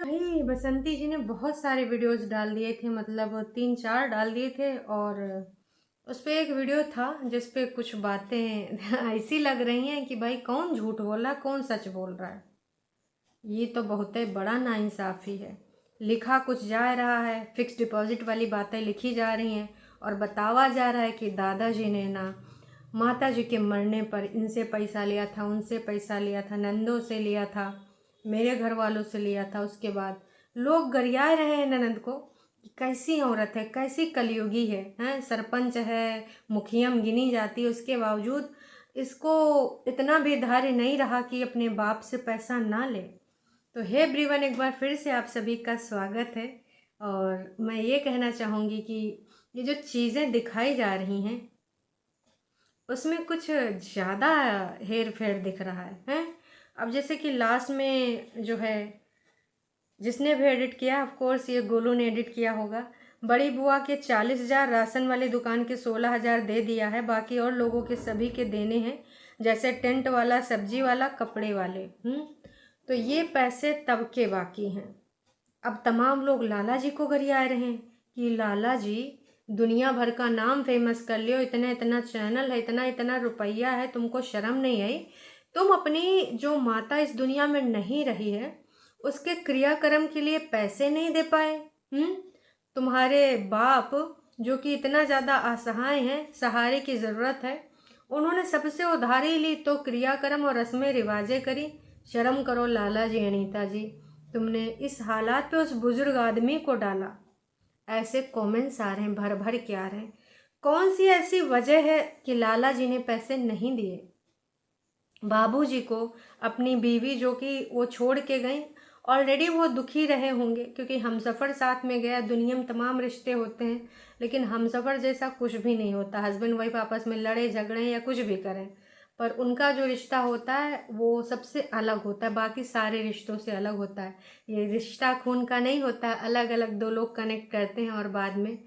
भाई बसंती जी ने बहुत सारे वीडियोस डाल दिए थे, मतलब 3-4 डाल दिए थे। और उस पे एक वीडियो था जिस पे कुछ बातें ऐसी लग रही हैं कि भाई कौन झूठ बोल रहा है कौन सच बोल रहा है। ये तो बहुत ही बड़ा नाइंसाफ़ी है। लिखा कुछ जा रहा है, फिक्स डिपॉजिट वाली बातें लिखी जा रही हैं और बतावा जा रहा है कि दादाजी ने ना माता जी के मरने पर इनसे पैसा लिया था, उनसे पैसा लिया था, नंदों से लिया था, मेरे घर वालों से लिया था। उसके बाद लोग गरिया रहे हैं ननद को कि कैसी औरत है, कैसी कलयुगी है, सरपंच है, मुखियम गिनी जाती है, उसके बावजूद इसको इतना भी धैर्य नहीं रहा कि अपने बाप से पैसा ना ले। तो हे एवरीवन, एक बार फिर से आप सभी का स्वागत है। और मैं ये कहना चाहूँगी कि ये जो चीज़ें दिखाई जा रही हैं उसमें कुछ ज़्यादा हेर फेर दिख रहा है। अब जैसे कि लास्ट में जो है, जिसने भी एडिट किया, ऑफ कोर्स ये गोलू ने एडिट किया होगा। बड़ी बुआ के 40,000 राशन वाली दुकान के 16,000 दे दिया है, बाकी और लोगों के सभी के देने हैं, जैसे टेंट वाला, सब्जी वाला, कपड़े वाले। तो ये पैसे तब के बाकी हैं। अब तमाम लोग लाला जी को गरिया रहे हैं कि लाला जी दुनिया भर का नाम फेमस कर लियो, इतना इतना चैनल है, इतना इतना रुपया है, तुमको शर्म नहीं आई? तुम अपनी जो माता इस दुनिया में नहीं रही है उसके क्रियाक्रम के लिए पैसे नहीं दे पाए। तुम्हारे बाप जो कि इतना ज़्यादा असहाय हैं, सहारे की ज़रूरत है, उन्होंने सबसे उधारी ली तो क्रियाक्रम और रस्में रिवाजें करी। शर्म करो लाला जी, अनीता जी, तुमने इस हालात पे उस बुजुर्ग आदमी को डाला। ऐसे कमेंट्स आ रहे हैं, भर भर के आ रहे हैं। कौन सी ऐसी वजह है कि लाला जी ने पैसे नहीं दिए? बाबूजी को अपनी बीवी जो कि वो छोड़ के गई, ऑलरेडी वो दुखी रहे होंगे क्योंकि हमसफ़र साथ में गया। दुनिया में तमाम रिश्ते होते हैं लेकिन हमसफ़र जैसा कुछ भी नहीं होता। हस्बैंड वाइफ आपस में लड़े झगड़ें या कुछ भी करें, पर उनका जो रिश्ता होता है वो सबसे अलग होता है, बाकी सारे रिश्तों से अलग होता है। ये रिश्ता खून का नहीं होता है, अलग अलग दो लोग कनेक्ट करते हैं और बाद में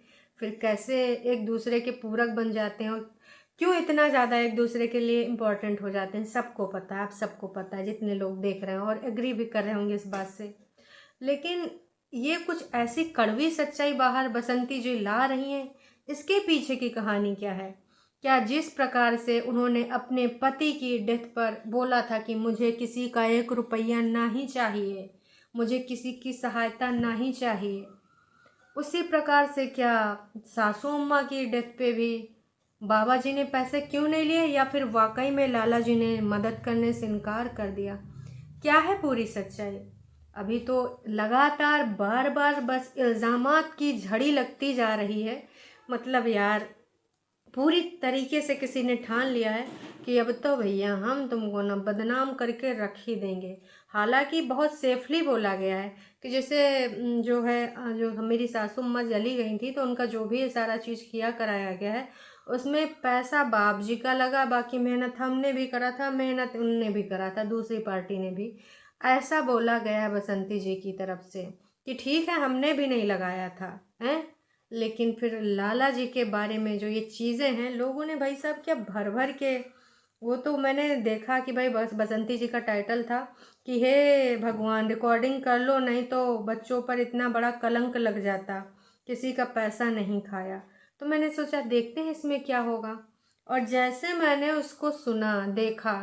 फिर कैसे एक दूसरे के पूरक बन जाते हैं और क्यों इतना ज़्यादा एक दूसरे के लिए इम्पोर्टेंट हो जाते हैं, सबको पता है। आप सबको पता है, जितने लोग देख रहे हैं और एग्री भी कर रहे होंगे इस बात से। लेकिन ये कुछ ऐसी कड़वी सच्चाई बाहर बसंती जी ला रही हैं, इसके पीछे की कहानी क्या है? क्या जिस प्रकार से उन्होंने अपने पति की डेथ पर बोला था कि मुझे किसी का 1 रुपया ना ही चाहिए, मुझे किसी की सहायता ना ही चाहिए, उसी प्रकार से क्या सासू अम्मा की डेथ पे भी बाबा जी ने पैसे क्यों नहीं लिए, या फिर वाकई में लाला जी ने मदद करने से इनकार कर दिया? क्या है पूरी सच्चाई? अभी तो लगातार बार बार बस इल्ज़ामात की झड़ी लगती जा रही है। मतलब यार, पूरी तरीके से किसी ने ठान लिया है कि अब तो भैया हम तुमको ना बदनाम करके रख ही देंगे। हालांकि बहुत सेफली बोला गया है कि जैसे जो है जो मेरी सासू अम्मा जली गई थी तो उनका जो भी सारा चीज़ किया कराया गया है उसमें पैसा बाप जी का लगा, बाकी मेहनत हमने भी करा था, मेहनत उनने भी करा था, दूसरी पार्टी ने भी। ऐसा बोला गया है बसंती जी की तरफ से कि ठीक है हमने भी नहीं लगाया था, हैं। लेकिन फिर लाला जी के बारे में जो ये चीज़ें हैं, लोगों ने भाई साहब क्या भर भर के, वो तो मैंने देखा कि भाई बस बसंती जी का टाइटल था कि हे भगवान रिकॉर्डिंग कर लो नहीं तो बच्चों पर इतना बड़ा कलंक लग जाता, किसी का पैसा नहीं खाया। तो मैंने सोचा देखते हैं इसमें क्या होगा। और जैसे मैंने उसको सुना देखा,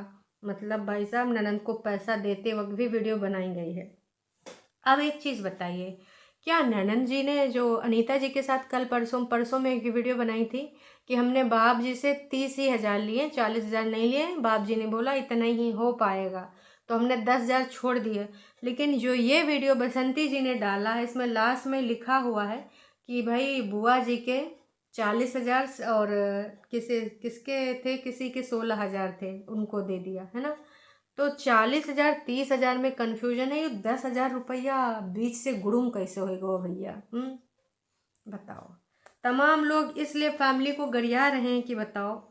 मतलब भाई साहब ननंद को पैसा देते वक्त भी वीडियो बनाई गई है। अब एक चीज़ बताइए, क्या ननंद जी ने जो अनीता जी के साथ कल परसों परसों में एक वीडियो बनाई थी कि हमने बाप जी से 30,000 लिए, 40,000 नहीं लिए, बाप जी ने बोला इतना ही हो पाएगा तो हमने 10,000 छोड़ दिए। लेकिन जो ये वीडियो बसंती जी ने डाला है इसमें लास्ट में लिखा हुआ है कि भाई बुआ जी के 40,000 और किसके थे, किसी के 16,000 थे, उनको दे दिया है ना। तो 40,000 30,000 में कन्फ्यूजन है, ये 10,000 रुपया बीच से गुड़ुम कैसे होएगा भैया? बताओ। तमाम लोग इसलिए फैमिली को गरिया रहे हैं कि बताओ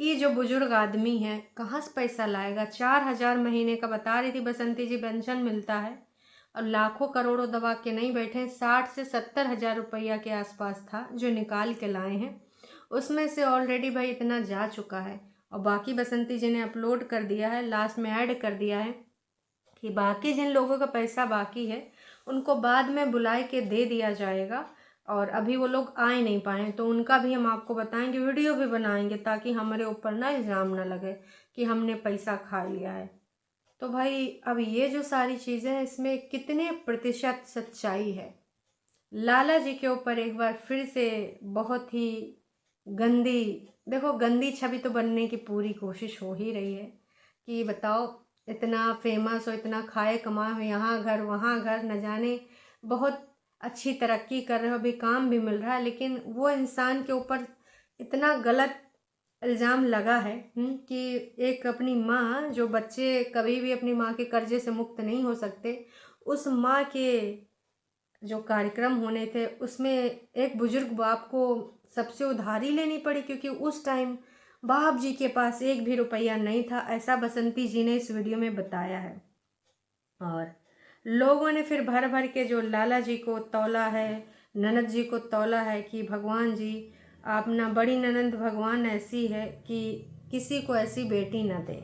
ये जो बुजुर्ग आदमी है कहाँ से पैसा लाएगा? 4,000 महीने का बता रही थी बसंती जी पेंशन मिलता है और लाखों करोड़ों दबा के नहीं बैठे, 60 से 70 हज़ार रुपया के आसपास था जो निकाल के लाए हैं। उसमें से ऑलरेडी भाई इतना जा चुका है और बाकी बसंती जी ने अपलोड कर दिया है, लास्ट में ऐड कर दिया है कि बाकी जिन लोगों का पैसा बाकी है उनको बाद में बुलाए के दे दिया जाएगा, और अभी वो लोग आ ही नहीं पाए, तो उनका भी हम आपको बताएंगे, वीडियो भी बनाएंगे, ताकि हमारे ऊपर ना इल्ज़ाम ना लगे कि हमने पैसा खा लिया है। तो भाई अब ये जो सारी चीज़ें हैं, इसमें कितने प्रतिशत सच्चाई है? लाला जी के ऊपर एक बार फिर से बहुत ही गंदी, देखो गंदी छवि तो बनने की पूरी कोशिश हो ही रही है कि बताओ, इतना फेमस हो, इतना खाए कमाए हो, यहाँ घर वहाँ घर, न जाने बहुत अच्छी तरक्की कर रहे हो, अभी काम भी मिल रहा है, लेकिन वो इंसान के ऊपर इतना गलत इल्ज़ाम लगा है कि एक अपनी माँ, जो बच्चे कभी भी अपनी माँ के कर्जे से मुक्त नहीं हो सकते, उस माँ के जो कार्यक्रम होने थे उसमें एक बुजुर्ग बाप को सबसे उधारी लेनी पड़ी, क्योंकि उस टाइम बाप जी के पास एक भी रुपया नहीं था, ऐसा बसंती जी ने इस वीडियो में बताया है। और लोगों ने फिर भर भर के जो लाला जी को तौला है, ननद जी को तौला है कि भगवान जी, आप ना, बड़ी ननद भगवान ऐसी है कि किसी को ऐसी बेटी ना दे।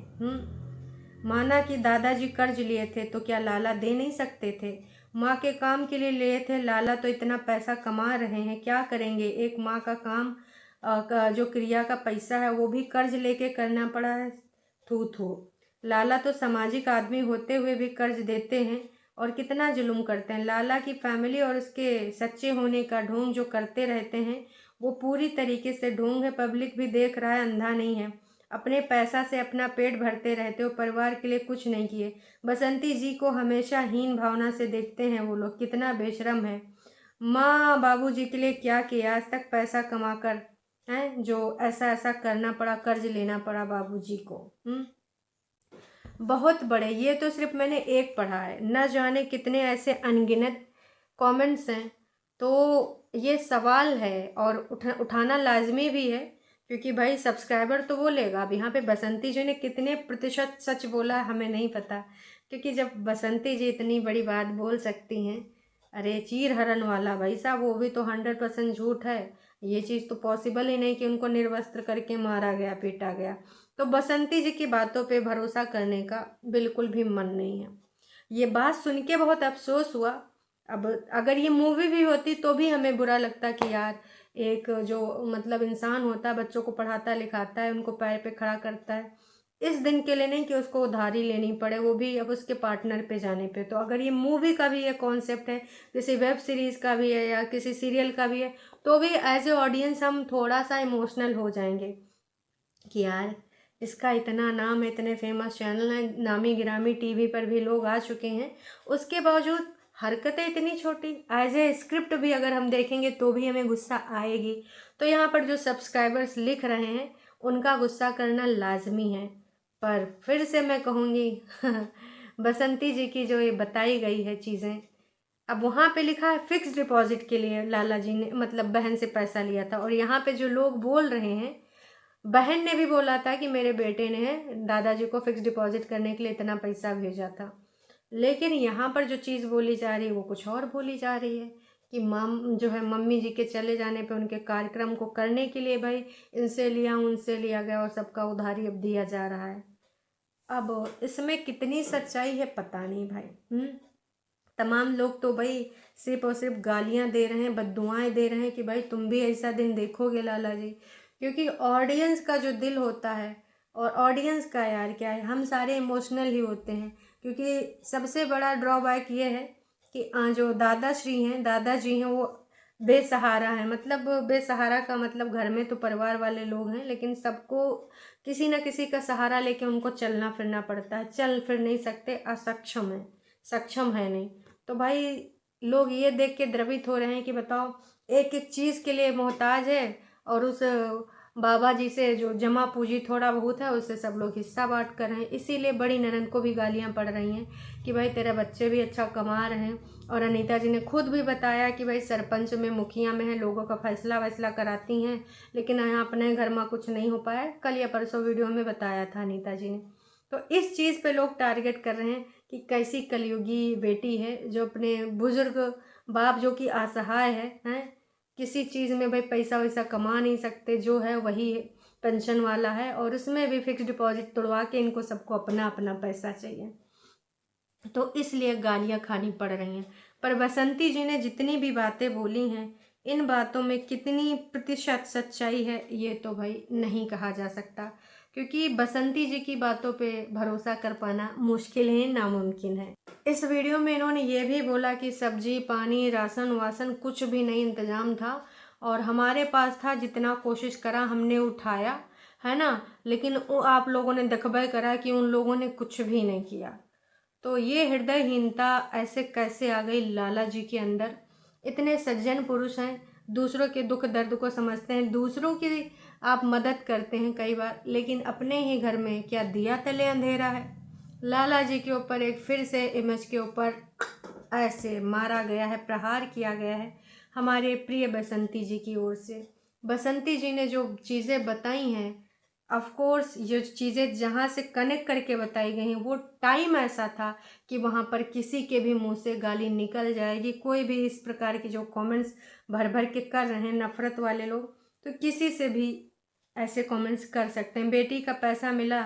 माना कि दादाजी कर्ज लिए थे तो क्या लाला दे नहीं सकते थे? माँ के काम के लिए लिए थे, लाला तो इतना पैसा कमा रहे हैं, क्या करेंगे? एक माँ का काम का जो क्रिया का पैसा है वो भी कर्ज लेके करना पड़ा है। थू थू, लाला तो सामाजिक आदमी होते हुए भी कर्ज देते हैं और कितना जुल्म करते हैं। लाला की फैमिली और उसके सच्चे होने का ढोंग जो करते रहते हैं, वो पूरी तरीके से ढोंग है, पब्लिक भी देख रहा है, अंधा नहीं है। अपने पैसा से अपना पेट भरते रहते हो, परिवार के लिए कुछ नहीं किए। बसंती जी को हमेशा हीन भावना से देखते हैं वो लोग, कितना बेशरम है। माँ बाबू जी के लिए क्या किया आज तक? पैसा कमा कर हैं, जो ऐसा ऐसा करना पड़ा, कर्ज लेना पड़ा बाबू जी को। बहुत बड़े, ये तो सिर्फ मैंने एक पढ़ा है, न जाने कितने ऐसे अनगिनत कमेंट्स हैं। तो ये सवाल है और उठाना लाजमी भी है, क्योंकि भाई सब्सक्राइबर तो वो लेगा। अब यहाँ पे बसंती जी ने कितने प्रतिशत सच बोला हमें नहीं पता, क्योंकि जब बसंती जी इतनी बड़ी बात बोल सकती हैं, अरे चीर हरण वाला भाई साहब, वो भी तो 100% झूठ है। ये चीज़ तो पॉसिबल ही नहीं कि उनको निर्वस्त्र करके मारा गया, पीटा गया। तो बसंती जी की बातों पे भरोसा करने का बिल्कुल भी मन नहीं है। ये बात सुन के बहुत अफसोस हुआ। अब अगर ये मूवी भी होती तो भी हमें बुरा लगता कि यार, एक जो मतलब इंसान होता है, बच्चों को पढ़ाता लिखाता है, उनको पैर पे खड़ा करता है, इस दिन के लिए नहीं कि उसको उधारी लेनी पड़े, वो भी अब उसके पार्टनर पे जाने पे। तो अगर ये मूवी का भी ये कॉन्सेप्ट है, किसी वेब सीरीज़ का भी है या किसी सीरियल का भी है, तो भी एज ए ऑडियंस हम थोड़ा सा इमोशनल हो जाएंगे कि यार, इसका इतना नाम है, इतने फेमस चैनल हैं, नामी गिरामी टीवी पर भी लोग आ चुके हैं, उसके बावजूद हरकतें इतनी छोटी। एज ए स्क्रिप्ट भी अगर हम देखेंगे तो भी हमें गुस्सा आएगी। तो यहाँ पर जो सब्सक्राइबर्स लिख रहे हैं उनका गुस्सा करना लाजमी है। पर फिर से मैं कहूँगी बसंती जी की जो ये बताई गई है चीज़ें, अब वहाँ पे लिखा है फिक्स डिपॉजिट के लिए लाला जी ने, मतलब बहन से पैसा लिया था, और यहाँ पे जो लोग बोल रहे हैं, बहन ने भी बोला था कि मेरे बेटे ने दादाजी को फिक्स डिपॉजिट करने के लिए इतना पैसा भेजा था। लेकिन यहाँ पर जो चीज़ बोली जा रही है वो कुछ और बोली जा रही है कि मम जो है, मम्मी जी के चले जाने पे उनके कार्यक्रम को करने के लिए भाई इनसे लिया उनसे लिया गया और सबका उधारी अब दिया जा रहा है। अब इसमें कितनी सच्चाई है पता नहीं भाई। तमाम लोग तो भाई सिर्फ और सिर्फ गालियां दे रहे हैं, बद्दुआएं दे रहे हैं कि भाई तुम भी ऐसा दिन देखोगे लाला जी। क्योंकि ऑडियंस का जो दिल होता है, और ऑडियंस का यार क्या है, हम सारे इमोशनल ही होते हैं। क्योंकि सबसे बड़ा ड्रॉबैक ये है कि जो दादाश्री हैं, दादाजी हैं, वो बेसहारा है। मतलब बेसहारा का मतलब घर में तो परिवार वाले लोग हैं, लेकिन सबको किसी न किसी का सहारा लेके उनको चलना फिरना पड़ता है। चल फिर नहीं सकते, असक्षम है, सक्षम है नहीं। तो भाई लोग ये देख के द्रवित हो रहे हैं कि बताओ, एक एक चीज़ के लिए मोहताज है, और उस बाबा जी से जो जमा पूंजी थोड़ा बहुत है उससे सब लोग हिस्सा बांट कर रहे हैं। इसीलिए बड़ी ननद को भी गालियां पड़ रही हैं कि भाई तेरे बच्चे भी अच्छा कमा रहे हैं। और अनीता जी ने खुद भी बताया कि भाई सरपंच में, मुखिया में है, लोगों का फैसला वैसला कराती हैं, लेकिन यहाँ अपने घर में कुछ नहीं हो पाया। कल या परसों वीडियो में बताया था अनीता जी ने। तो इस चीज़ पे लोग टारगेट कर रहे हैं कि कैसी कलयुगी बेटी है जो अपने बुजुर्ग बाप जो कि असहाय है, हैं, किसी चीज़ में भाई पैसा वैसा कमा नहीं सकते, जो है वही पेंशन वाला है, और उसमें भी फिक्स डिपॉजिट तोड़वा के इनको सबको अपना अपना पैसा चाहिए। तो इसलिए गालियाँ खानी पड़ रही हैं। पर बसंती जी ने जितनी भी बातें बोली हैं, इन बातों में कितनी प्रतिशत सच्चाई है ये तो भाई नहीं कहा जा सकता, क्योंकि बसंती जी की बातों पे भरोसा कर पाना मुश्किल है, नामुमकिन है। इस वीडियो में इन्होंने ये भी बोला कि सब्जी पानी राशन वासन कुछ भी नहीं इंतजाम था, और हमारे पास था, जितना कोशिश करा हमने उठाया, है ना, लेकिन वो आप लोगों ने दखबय करा कि उन लोगों ने कुछ भी नहीं किया। तो ये हृदयहीनता ऐसे कैसे आ गई लाला जी के अंदर? इतने सज्जन पुरुष हैं, दूसरों के दुख दर्द को समझते हैं, दूसरों की आप मदद करते हैं कई बार, लेकिन अपने ही घर में क्या दिया तले अंधेरा है? लाला जी के ऊपर एक फिर से इमेज के ऊपर ऐसे मारा गया है, प्रहार किया गया है हमारे प्रिय बसंती जी की ओर से। बसंती जी ने जो चीज़ें बताई हैं, ऑफ कोर्स ये चीज़ें जहाँ से कनेक्ट करके बताई गई हैं, वो टाइम ऐसा था कि वहाँ पर किसी के भी मुंह से गाली निकल जाएगी। कोई भी इस प्रकार के जो कमेंट्स भर भर के कर रहे हैं नफ़रत वाले लोग, तो किसी से भी ऐसे कमेंट्स कर सकते हैं। बेटी का पैसा मिला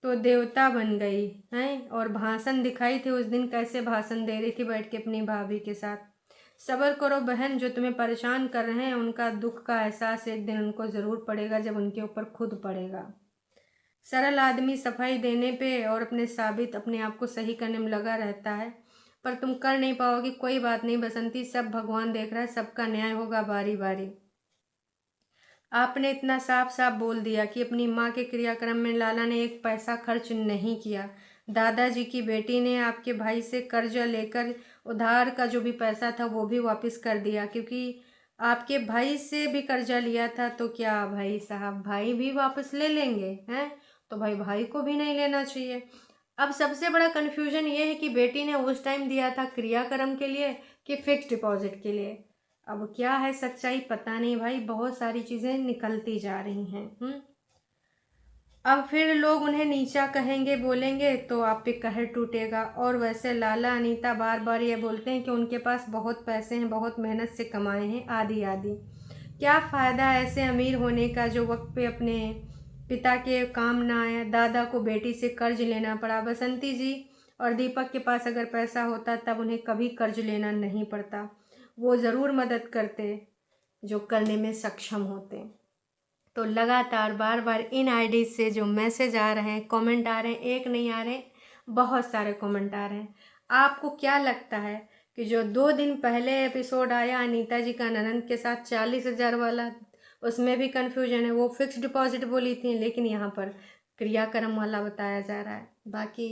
तो देवता बन गई हैं, और भाषण दिखाई थी उस दिन, कैसे भाषण दे रही थी बैठ के अपनी भाभी के साथ। सब्र करो बहन, जो तुम्हें परेशान कर रहे हैं उनका दुख का एहसास एक दिन उनको ज़रूर पड़ेगा, जब उनके ऊपर खुद पड़ेगा। सरल आदमी सफाई देने पे और अपने आप को सही करने में लगा रहता है, पर तुम कर नहीं पाओगी। कोई बात नहीं बसंती, सब भगवान देख रहा है, सबका न्याय होगा बारी बारी। आपने इतना साफ साफ बोल दिया कि अपनी माँ के क्रियाक्रम में लाला ने एक पैसा खर्च नहीं किया। दादाजी की बेटी ने आपके भाई से कर्जा लेकर उधार का जो भी पैसा था वो भी वापस कर दिया, क्योंकि आपके भाई से भी कर्जा लिया था। तो क्या भाई साहब भाई भी वापस ले लेंगे हैं? तो भाई भाई को भी नहीं लेना चाहिए। अब सबसे बड़ा कन्फ्यूजन ये है कि बेटी ने उस टाइम दिया था क्रियाक्रम के लिए कि फिक्स डिपॉजिट के लिए। अब क्या है सच्चाई पता नहीं भाई, बहुत सारी चीज़ें निकलती जा रही हैं। अब फिर लोग उन्हें नीचा कहेंगे बोलेंगे तो आप पे कहर टूटेगा। और वैसे लाला अनीता बार बार ये बोलते हैं कि उनके पास बहुत पैसे हैं, बहुत मेहनत से कमाए हैं, आदि आदि। क्या फ़ायदा ऐसे अमीर होने का जो वक्त पे अपने पिता के काम ना आया? दादा को बेटी से कर्ज लेना पड़ा। बसंती जी और दीपक के पास अगर पैसा होता तब उन्हें कभी कर्ज लेना नहीं पड़ता, वो ज़रूर मदद करते जो करने में सक्षम होते। तो लगातार बार बार इन आईडी से जो मैसेज आ रहे हैं, कमेंट आ रहे हैं, एक नहीं आ रहे, बहुत सारे कमेंट आ रहे हैं। आपको क्या लगता है कि जो 2 दिन पहले एपिसोड आया अनीता जी का ननंद के साथ 40,000 वाला, उसमें भी कन्फ्यूजन है, वो फिक्स डिपॉजिट बोली थी, लेकिन यहाँ पर क्रियाक्रम वाला बताया जा रहा है। बाकी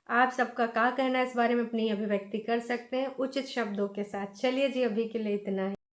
आप सबका क्या कहना है इस बारे में अपनी अभिव्यक्ति कर सकते हैं उचित शब्दों के साथ। चलिए जी, अभी के लिए इतना ही।